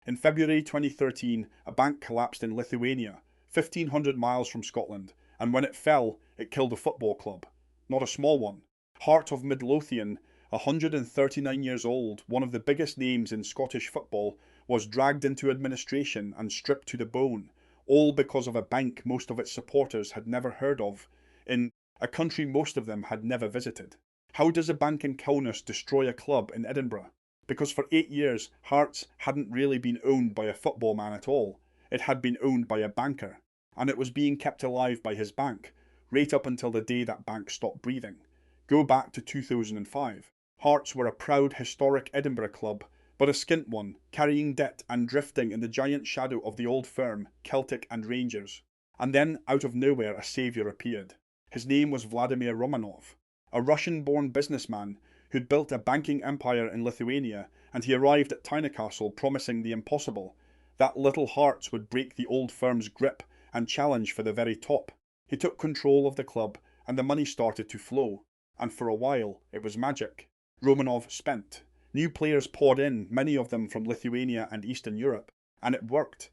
In February 2013, a bank collapsed in Lithuania, 1,500 miles from Scotland, and when it fell, it killed a football club. Not a small one. Heart of Midlothian, 139 years old, one of the biggest names in Scottish football, was dragged into administration and stripped to the bone, all because of a bank most of its supporters had never heard of, in a country most of them had never visited. How does a bank in Kaunas destroy a club in Edinburgh? Because for 8 years, Hearts hadn't really been owned by a football man at all. It had been owned by a banker, and it was being kept alive by his bank, right up until the day that bank stopped breathing. Go back to 2005. Hearts were a proud, historic Edinburgh club, but a skint one, carrying debt and drifting in the giant shadow of the old firm, Celtic and Rangers. And then, out of nowhere, a saviour appeared. His name was Vladimir Romanov, a Russian-born businessman who'd built a banking empire in Lithuania, and he arrived at Tynecastle promising the impossible, that little Hearts would break the old firm's grip and challenge for the very top. He took control of the club, and the money started to flow, and for a while it was magic. Romanov spent. New players poured in, many of them from Lithuania and Eastern Europe, and it worked.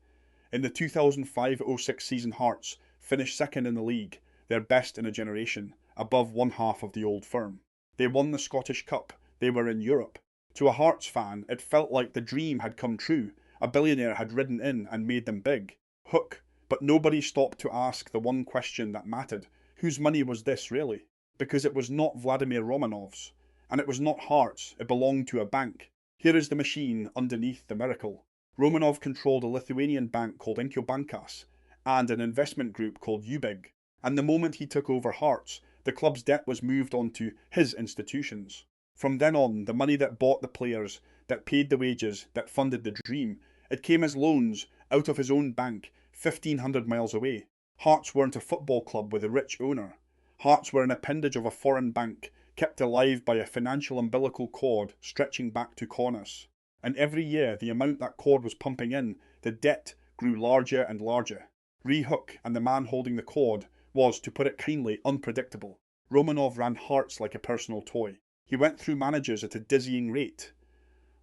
In the 2005-06 season, Hearts finished second in the league, their best in a generation, above one half of the old firm. They won the Scottish Cup, they were in Europe. To a Hearts fan, it felt like the dream had come true, a billionaire had ridden in and made them big. Hook. But nobody stopped to ask the one question that mattered. Whose money was this really? Because it was not Vladimir Romanov's. And it was not Hearts, it belonged to a bank. Here is the machine underneath the miracle. Romanov controlled a Lithuanian bank called Ūkio Bankas, and an investment group called Ūkio. And the moment he took over Hearts, the club's debt was moved on to his institutions. From then on, the money that bought the players, that paid the wages, that funded the dream, it came as loans out of his own bank, 1,500 miles away. Hearts weren't a football club with a rich owner. Hearts were an appendage of a foreign bank, kept alive by a financial umbilical cord stretching back to Kaunas. And every year, the amount that cord was pumping in, the debt grew larger and larger. Hook and the man holding the cord was, to put it kindly, unpredictable. Romanov ran Hearts like a personal toy. He went through managers at a dizzying rate.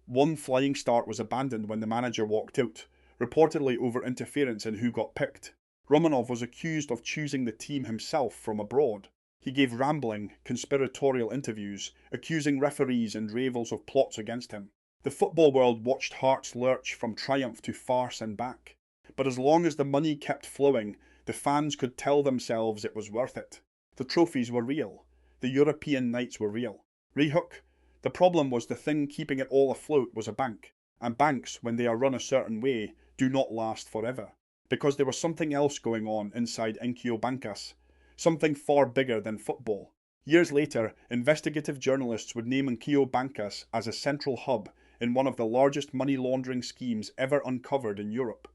One flying start was abandoned when the manager walked out, reportedly over interference in who got picked. Romanov was accused of choosing the team himself from abroad. He gave rambling, conspiratorial interviews, accusing referees and rivals of plots against him. The football world watched Hearts lurch from triumph to farce and back. But as long as the money kept flowing, the fans could tell themselves it was worth it. The trophies were real. The European nights were real. Hook. The problem was the thing keeping it all afloat was a bank. And banks, when they are run a certain way, do not last forever. Because there was something else going on inside Ūkio Bankas. Something far bigger than football. Years later, investigative journalists would name Ūkio Bankas as a central hub in one of the largest money laundering schemes ever uncovered in Europe.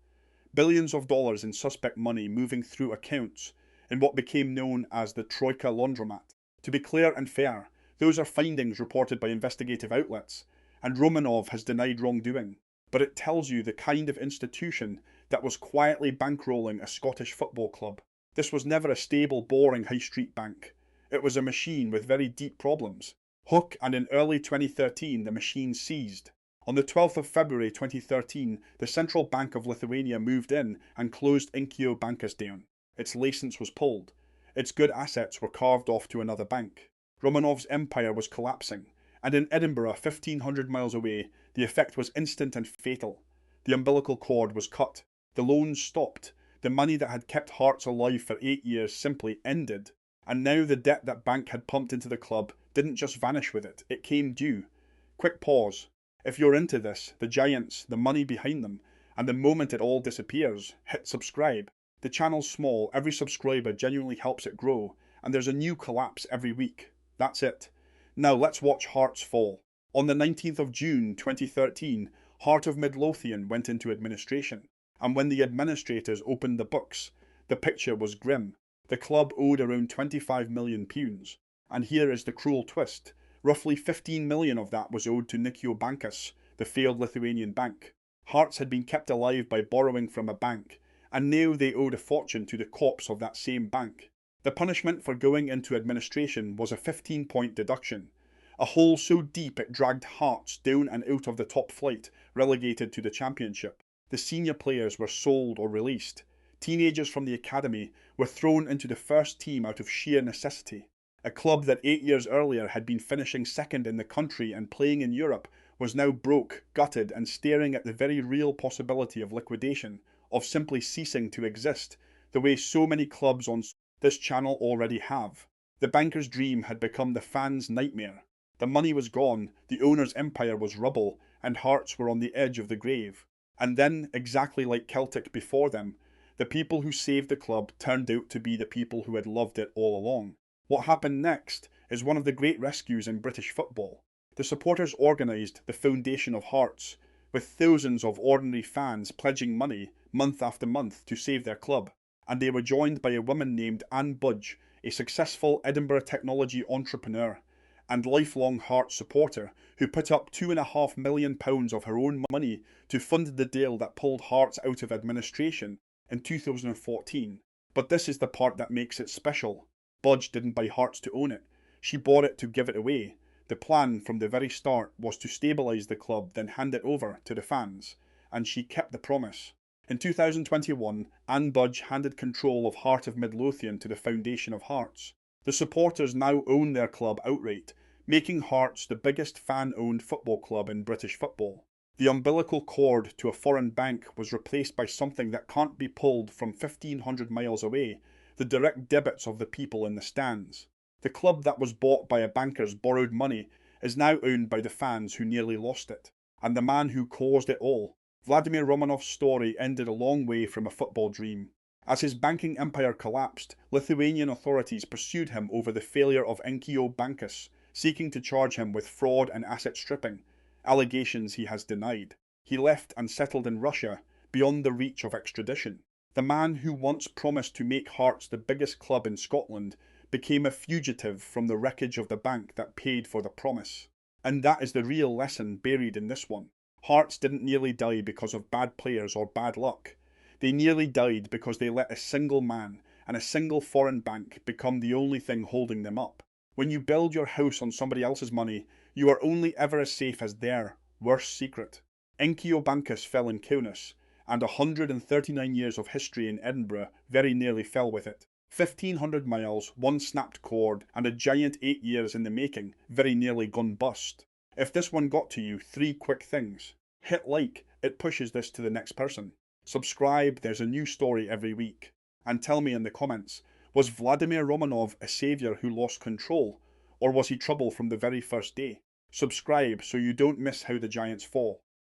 Billions of dollars in suspect money moving through accounts in what became known as the Troika laundromat. To be clear and fair, those are findings reported by investigative outlets, and Romanov has denied wrongdoing. But it tells you the kind of institution that was quietly bankrolling a Scottish football club. This was never a stable, boring high street bank. It was a machine with very deep problems. Hook, and in early 2013 the machine seized. On the 12th of February 2013, the Central Bank of Lithuania moved in and closed Ūkio Bankas down. Its licence was pulled. Its good assets were carved off to another bank. Romanov's empire was collapsing, and in Edinburgh, 1,500 miles away, the effect was instant and fatal. The umbilical cord was cut. The loans stopped. The money that had kept Hearts alive for 8 years simply ended. And now the debt that bank had pumped into the club didn't just vanish with it, it came due. Quick pause. If you're into this, the giants, the money behind them, and the moment it all disappears, hit subscribe. The channel's small, every subscriber genuinely helps it grow, and there's a new collapse every week. That's it. Now let's watch Hearts fall. On the 19th of June 2013, Heart of Midlothian went into administration, and when the administrators opened the books, the picture was grim. The club owed around £25 million, and here is the cruel twist. Roughly 15 million of that was owed to Ūkio Bankas, the failed Lithuanian bank. Hearts had been kept alive by borrowing from a bank, and now they owed a fortune to the corpse of that same bank. The punishment for going into administration was a 15-point deduction, a hole so deep it dragged Hearts down and out of the top flight, relegated to the championship. The senior players were sold or released. Teenagers from the academy were thrown into the first team out of sheer necessity. A club that 8 years earlier had been finishing second in the country and playing in Europe was now broke, gutted, and staring at the very real possibility of liquidation, of simply ceasing to exist, the way so many clubs on this channel already have. The banker's dream had become the fans' nightmare. The money was gone, the owner's empire was rubble, and Hearts were on the edge of the grave. And then, exactly like Celtic before them, the people who saved the club turned out to be the people who had loved it all along. What happened next is one of the great rescues in British football. The supporters organised the foundation of Hearts, with thousands of ordinary fans pledging money month after month to save their club, and they were joined by a woman named Anne Budge, a successful Edinburgh technology entrepreneur and lifelong Hearts supporter who put up £2.5 million of her own money to fund the deal that pulled Hearts out of administration in 2014. But this is the part that makes it special. Budge didn't buy Hearts to own it, she bought it to give it away. The plan from the very start was to stabilise the club, then hand it over to the fans, and she kept the promise. In 2021, Anne Budge handed control of Heart of Midlothian to the foundation of Hearts. The supporters now own their club outright, making Hearts the biggest fan-owned football club in British football. The umbilical cord to a foreign bank was replaced by something that can't be pulled from 1,500 miles away, the direct debits of the people in the stands. The club that was bought by a banker's borrowed money is now owned by the fans who nearly lost it. And the man who caused it all, Vladimir Romanov's story ended a long way from a football dream. As his banking empire collapsed, Lithuanian authorities pursued him over the failure of Ūkio Bankas, seeking to charge him with fraud and asset stripping, allegations he has denied. He left and settled in Russia, beyond the reach of extradition. The man who once promised to make Hearts the biggest club in Scotland became a fugitive from the wreckage of the bank that paid for the promise. And that is the real lesson buried in this one. Hearts didn't nearly die because of bad players or bad luck. They nearly died because they let a single man and a single foreign bank become the only thing holding them up. When you build your house on somebody else's money, you are only ever as safe as their worst secret. Ūkio Bankas fell in Kaunas, and 139 years of history in Edinburgh very nearly fell with it. 1,500 miles, one snapped cord, and a giant 8 years in the making very nearly gone bust. If this one got to you, 3 quick things. Hit like, it pushes this to the next person. Subscribe, there's a new story every week. And tell me in the comments, was Vladimir Romanov a saviour who lost control, or was he trouble from the very first day? Subscribe so you don't miss how the giants fall.